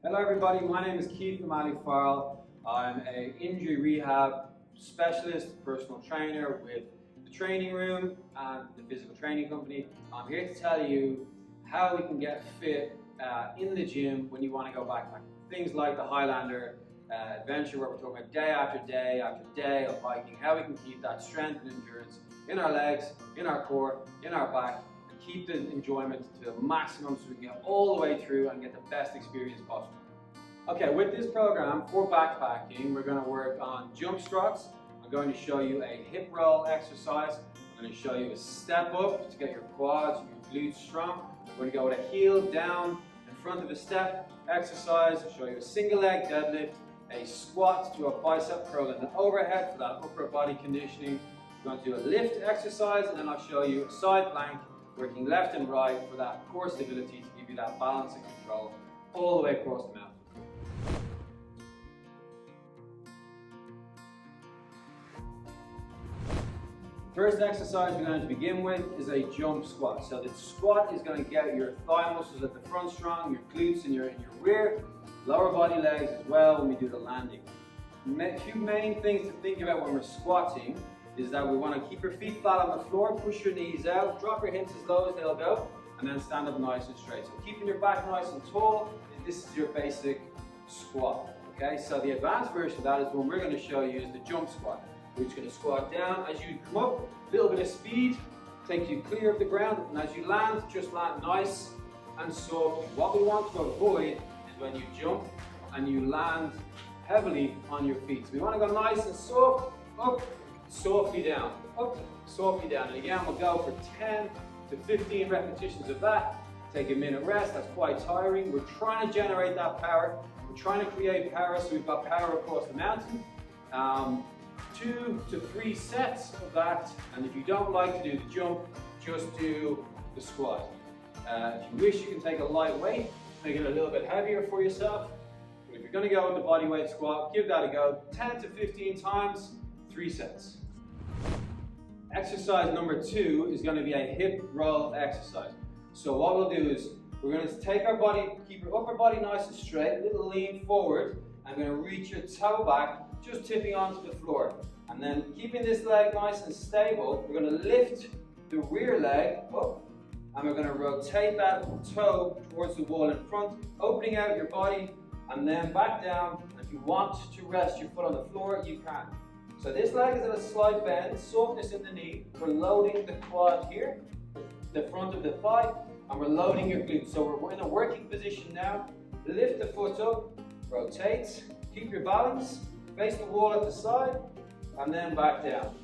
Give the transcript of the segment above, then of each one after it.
Hello everybody, my name is Khaimah. I'm an injury rehab specialist, personal trainer with the training room and the physical training company. I'm here to tell you how we can get fit in the gym when you want to go backpacking. Things like the Highlander Adventure, where we're talking about day after day after day of hiking, how we can keep that strength and endurance in our legs, in our core, in our back, and keep the enjoyment to the maximum so we can get all the way through and get the best experience possible. Okay, with this program for backpacking, we're going to work on jump squats. I'm going to show you a hip roll exercise. I'm going to show you a step up to get your quads and your glutes strong. We're going to go with a heel down in front of a step exercise. I'll show you a single leg deadlift, a squat to a bicep curl and an overhead for that upper body conditioning. We're going to do a lift exercise, and then I'll show you a side plank working left and right for that core stability to give you that balance and control all the way across the mountain. First exercise we're going to begin with is a jump squat. So the squat is going to get your thigh muscles at the front strong, your glutes and your rear, lower body legs as well when we do the landing. A few main things to think about when we're squatting is that we want to keep your feet flat on the floor, push your knees out, drop your hips as low as they'll go, and then stand up nice and straight. So keeping your back nice and tall, this is your basic squat. Okay, so the advanced version of that is one we're going to show you is the jump squat. We're just going to squat down. As you come up, a little bit of speed takes you clear of the ground, and as you land, just land nice and softly. What we want to avoid is when you jump and you land heavily on your feet. So we want to go nice and soft, up, softly down, up, softly down. And again, we'll go for 10 to 15 repetitions of that. Take a minute rest, that's quite tiring. We're trying to generate that power. We're trying to create power so we've got power across the mountain. 2 to 3 sets of that, and if you don't like to do the jump, just do the squat. If you wish, you can take a light weight, make it a little bit heavier for yourself. But if you're going to go with the body weight squat, give that a go. 10 to 15 times, 3 sets. Exercise number 2 is going to be a hip roll exercise. So what we'll do is we're going to take our body, keep your upper body nice and straight, a little lean forward, and we're going to reach your toe back, just tipping onto the floor. And then keeping this leg nice and stable, we're going to lift the rear leg up, and we're going to rotate that toe towards the wall in front, opening out your body, and then back down. And if you want to rest your foot on the floor, you can. So this leg is at a slight bend, softness in the knee. We're loading the quad here, the front of the thigh, and we're loading your glutes. So we're in a working position now. Lift the foot up, rotate, keep your balance, face the wall at the side, and then back down.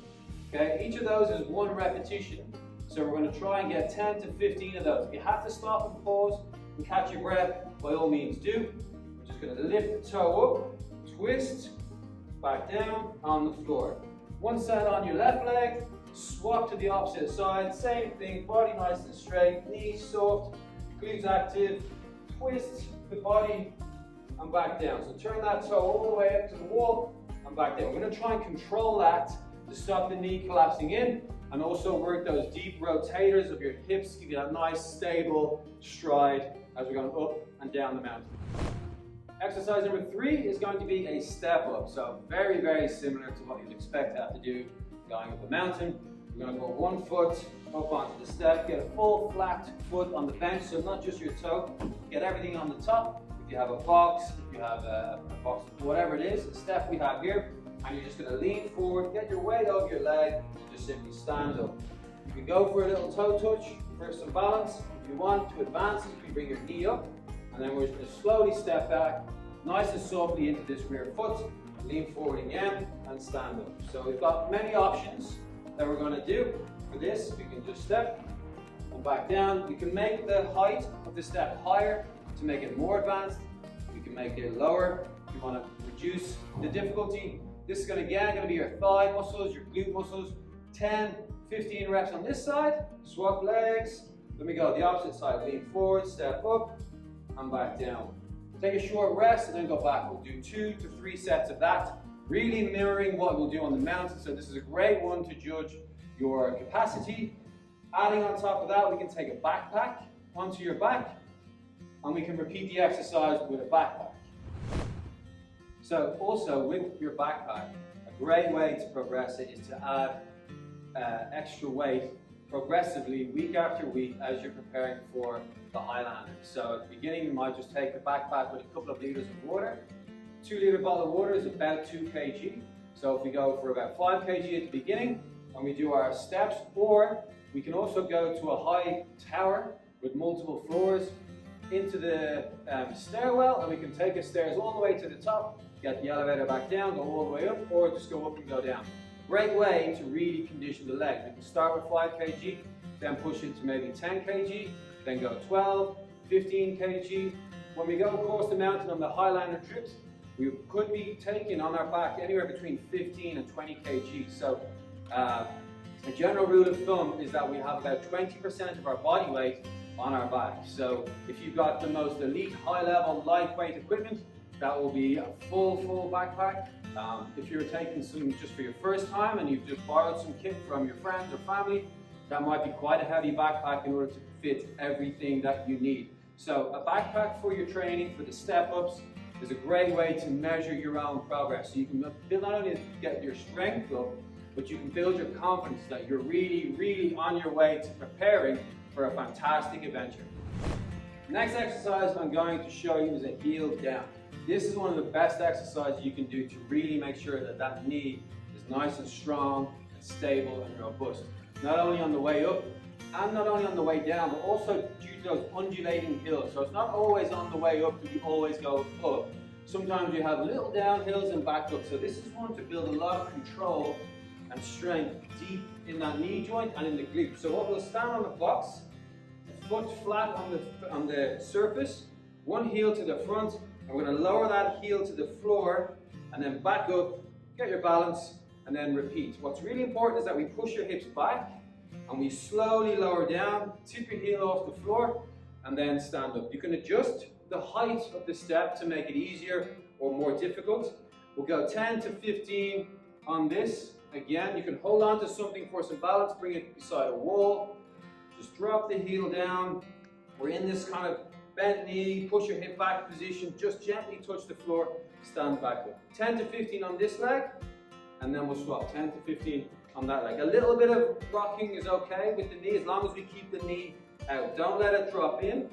Okay, each of those is 1 repetition. So we're going to try and get 10 to 15 of those. If you have to stop and pause and catch your breath, by all means do. We're just going to lift the toe up, twist, back down on the floor. 1 set on your left leg, swap to the opposite side, same thing, body nice and straight, knees soft, glutes active, twist the body and back down. So turn that toe all the way up to the wall and back down. We're going to try and control that to stop the knee collapsing in, and also work those deep rotators of your hips, give you that nice stable stride as we're going up and down the mountain. Exercise number 3 is going to be a step up. So very, very similar to what you'd expect to have to do going up the mountain. We're going to put 1 foot up onto the step, get a full flat foot on the bench, so not just your toe, get everything on the top. If you have a box, if you have a box, whatever it is, the step we have here, and you're just going to lean forward, get your weight over your leg, and just simply stand up. You can go for a little toe touch for some balance. If you want to advance, you can bring your knee up, and then we're just going to slowly step back, nice and softly into this rear foot, lean forward again, and stand up. So we've got many options that we're going to do for this. We can just step and back down. We can make the height of the step higher to make it more advanced. You can make it lower if you want to reduce the difficulty. This is going to be your thigh muscles, your glute muscles. 10, 15 reps on this side, swap legs. Let me go the opposite side, lean forward, step up, and back down. Take a short rest and then go back. We'll do 2 to 3 sets of that, really mirroring what we'll do on the mountain. So this is a great one to judge your capacity. Adding on top of that, we can take a backpack onto your back, and we can repeat the exercise with a backpack. So also with your backpack, a great way to progress it is to add extra weight progressively week after week as you're preparing for the Highlander. So at the beginning you might just take the backpack with a couple of liters of water. 2-liter bottle of water is about 2 kg. So if we go for about 5 kg at the beginning and we do our steps, or we can also go to a high tower with multiple floors into the stairwell, and we can take the stairs all the way to the top, get the elevator back down, go all the way up, or just go up and go down. Great way to really condition the legs. We can start with 5 kg, then push it to maybe 10 kg, then go 12, 15 kg. When we go across the mountain on the Highlander trips, we could be taking on our back anywhere between 15 and 20 kg. So a general rule of thumb is that we have about 20% of our body weight on our back. So if you've got the most elite, high-level, lightweight equipment, that will be a full backpack. If you're taking some just for your first time and you've just borrowed some kit from your friends or family, that might be quite a heavy backpack in order to fit everything that you need. So a backpack for your training, for the step-ups, is a great way to measure your own progress. So you can not only get your strength up, but you can build your confidence that you're really on your way to preparing for a fantastic adventure. The next exercise I'm going to show you is a heel down. This is one of the best exercises you can do to really make sure that that knee is nice and strong and stable and robust. Not only on the way up and not only on the way down, but also due to those undulating hills. So it's not always on the way up that you always go up. Sometimes you have little downhills and back up. So this is one to build a lot of control and strength deep in that knee joint and in the glute. So what we'll stand on the box, foot flat on the surface, one heel to the front, and we're going to lower that heel to the floor and then back up, get your balance, and then repeat. What's really important is that we push your hips back and we slowly lower down, tip your heel off the floor, and then stand up. You can adjust the height of the step to make it easier or more difficult. We'll go 10 to 15 on this. Again, you can hold on to something for some balance, bring it beside a wall, just drop the heel down. We're in this kind of bent knee, push your hip back position, just gently touch the floor, stand back up. 10 to 15 on this leg, and then we'll swap 10 to 15 on that leg. A little bit of rocking is okay with the knee as long as we keep the knee out. Don't let it drop in,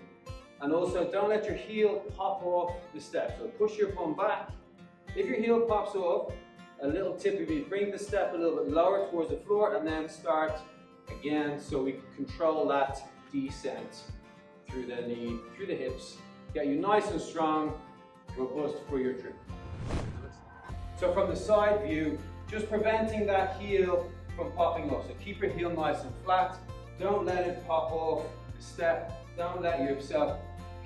and also don't let your heel pop off the step. So push your bum back. If your heel pops off, a little tip would be bring the step a little bit lower towards the floor and then start again so we can control that descent through the knee, through the hips, get you nice and strong, robust for your trip. So from the side view, just preventing that heel from popping off. So keep your heel nice and flat. Don't let it pop off the step. Don't let yourself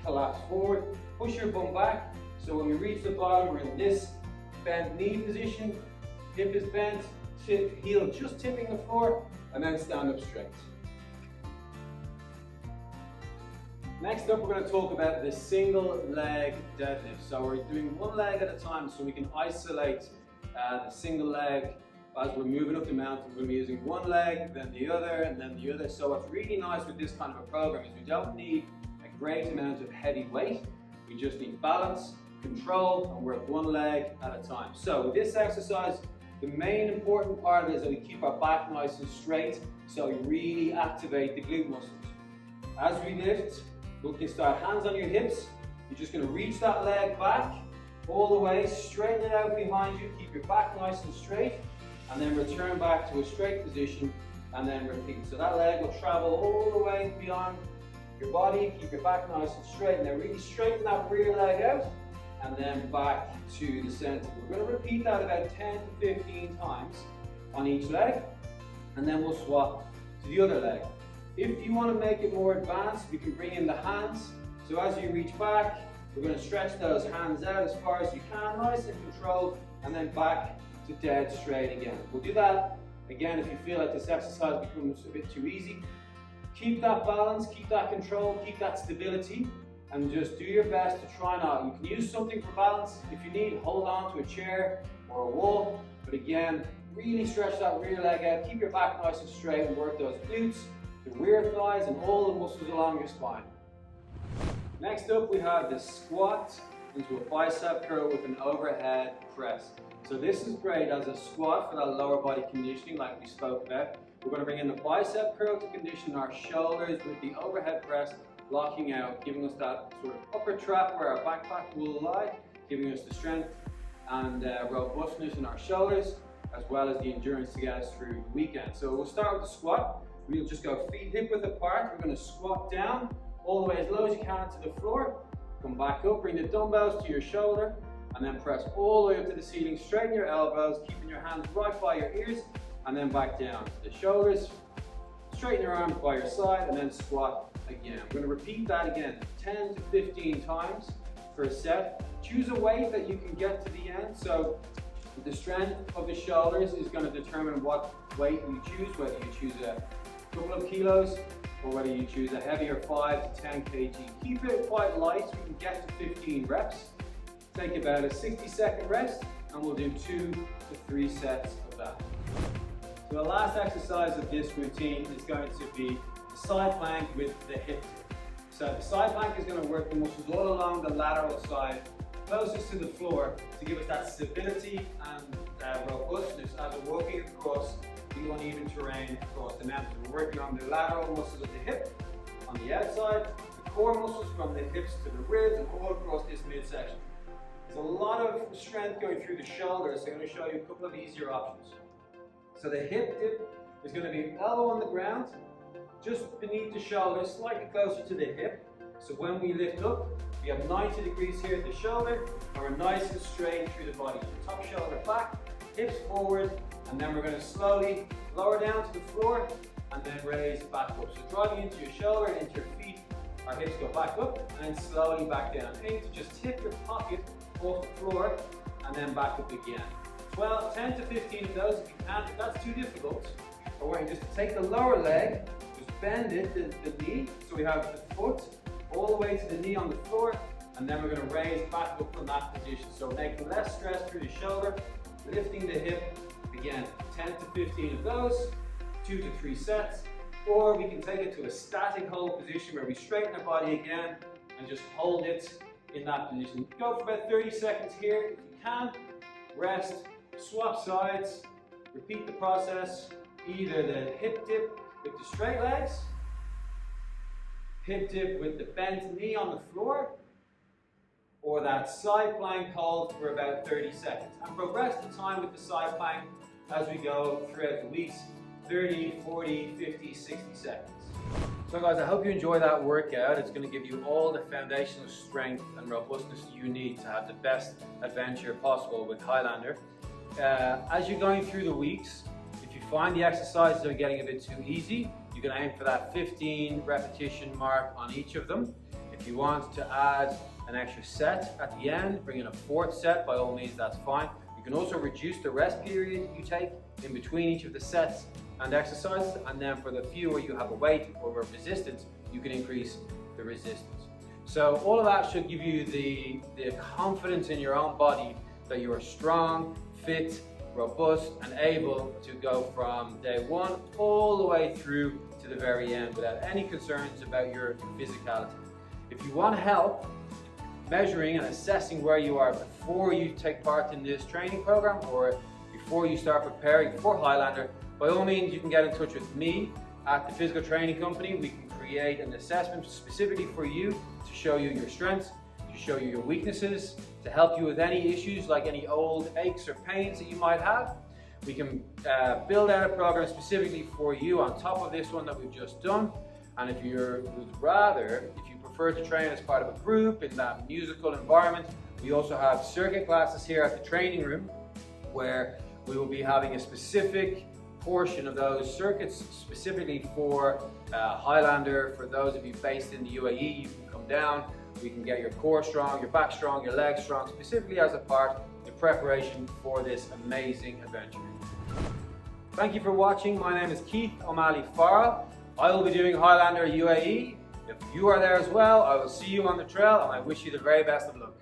collapse forward. Push your bum back. So when we reach the bottom, we're in this bent knee position. Hip is bent, heel just tipping the floor, and then stand up straight. Next up, we're going to talk about the single leg deadlift. So we're doing one leg at a time so we can isolate the single leg as we're moving up the mountain. We're going to be using one leg, then the other, and then the other. So what's really nice with this kind of a program is we don't need a great amount of heavy weight. We just need balance, control, and work one leg at a time. So with this exercise, the main important part of it is that we keep our back nice and straight so we really activate the glute muscles. As we lift, we can start hands on your hips. You're just going to reach that leg back all the way, straighten it out behind you, keep your back nice and straight, and then return back to a straight position and then repeat. So that leg will travel all the way beyond your body, keep your back nice and straight, and then really straighten that rear leg out and then back to the center. We're going to repeat that about 10 to 15 times on each leg, and then we'll swap to the other leg. If you want to make it more advanced, we can bring in the hands. So as you reach back, we're going to stretch those hands out as far as you can, nice and controlled, and then back to dead straight again. We'll do that again if you feel like this exercise becomes a bit too easy. Keep that balance, keep that control, keep that stability, and just do your best to try not. You can use something for balance. If you need, hold on to a chair or a wall. But again, really stretch that rear leg out, keep your back nice and straight, and work those glutes, the rear thighs, and all the muscles along your spine. Next up we have the squat into a bicep curl with an overhead press. So this is great as a squat for that lower body conditioning like we spoke about. We're going to bring in the bicep curl to condition our shoulders with the overhead press, locking out, giving us that sort of upper trap where our backpack will lie, giving us the strength and robustness in our shoulders, as well as the endurance to get us through the weekend. So we'll start with the squat. We'll just go feet hip width apart. We're going to squat down all the way as low as you can to the floor. Come back up, bring the dumbbells to your shoulder, and then press all the way up to the ceiling. Straighten your elbows, keeping your hands right by your ears, and then back down to the shoulders. Straighten your arms by your side, and then squat again. We're going to repeat that again 10 to 15 times for a set. Choose a weight that you can get to the end. So the strength of the shoulders is going to determine what weight you choose, whether you choose a couple of kilos or whether you choose a heavier 5 to 10 kg. Keep it quite light so we can get to 15 reps. Take about a 60-second rest and we'll do 2 to 3 sets of that. So the last exercise of this routine is going to be the side plank with the hip dip. So the side plank is going to work the muscles all along the lateral side, closest to the floor, to give us that stability and robustness as we're walking across the uneven terrain across the mountain. We're working on the lateral muscles of the hip on the outside, the core muscles from the hips to the ribs, and all across this midsection. There's a lot of strength going through the shoulders, so I'm going to show you a couple of easier options. So the hip dip is going to be elbow on the ground, just beneath the shoulder, slightly closer to the hip. So when we lift up, we have 90 degrees here at the shoulder, and we're nice and straight through the body. So top shoulder back, hips forward, and then we're going to slowly lower down to the floor and then raise back up. So driving into your shoulder and into your feet, our hips go back up and then slowly back down. Aim to just tip your pocket off the floor and then back up again. 10 to 15 of those if you can. If that's too difficult, or we're just to take the lower leg, just bend it, the knee, so we have the foot all the way to the knee on the floor, and then we're going to raise back up from that position. So making less stress through the shoulder, lifting the hip. Again, 10 to 15 of those, 2 to 3 sets, or we can take it to a static hold position where we straighten our body again and just hold it in that position. Go for about 30 seconds here if you can. Rest, swap sides, repeat the process, either the hip dip with the straight legs, hip dip with the bent knee on the floor, or that side plank hold for about 30 seconds. And progress the time with the side plank as we go throughout the weeks, 30, 40, 50, 60 seconds. So guys, I hope you enjoy that workout. It's going to give you all the foundational strength and robustness you need to have the best adventure possible with Highlander. As you're going through the weeks, if you find the exercises are getting a bit too easy, you can aim for that 15 repetition mark on each of them. If you want to add an extra set at the end, bring in a 4th set, by all means, that's fine. You can also reduce the rest period you take in between each of the sets and exercises, and then for the few where you have a weight or a resistance, you can increase the resistance. So all of that should give you the confidence in your own body that you are strong, fit, robust, and able to go from day 1 all the way through to the very end without any concerns about your physicality. If you want help measuring and assessing where you are before you take part in this training program or before you start preparing for Highlander, by all means you can get in touch with me at the physical training company. We can create an assessment specifically for you to show you your strengths, to show you your weaknesses, to help you with any issues like any old aches or pains that you might have. We can build out a program specifically for you on top of this one that we've just done. And if you prefer to train as part of a group in that musical environment, we also have circuit classes here at the training room where we will be having a specific portion of those circuits specifically for Highlander. For those of you based in the UAE, you can come down, we can get your core strong, your back strong, your legs strong, specifically as a part in preparation for this amazing adventure. Thank you for watching. My name is Keith O'Malley Farrell. I will be doing Highlander UAE. If you are there as well, I will see you on the trail and I wish you the very best of luck.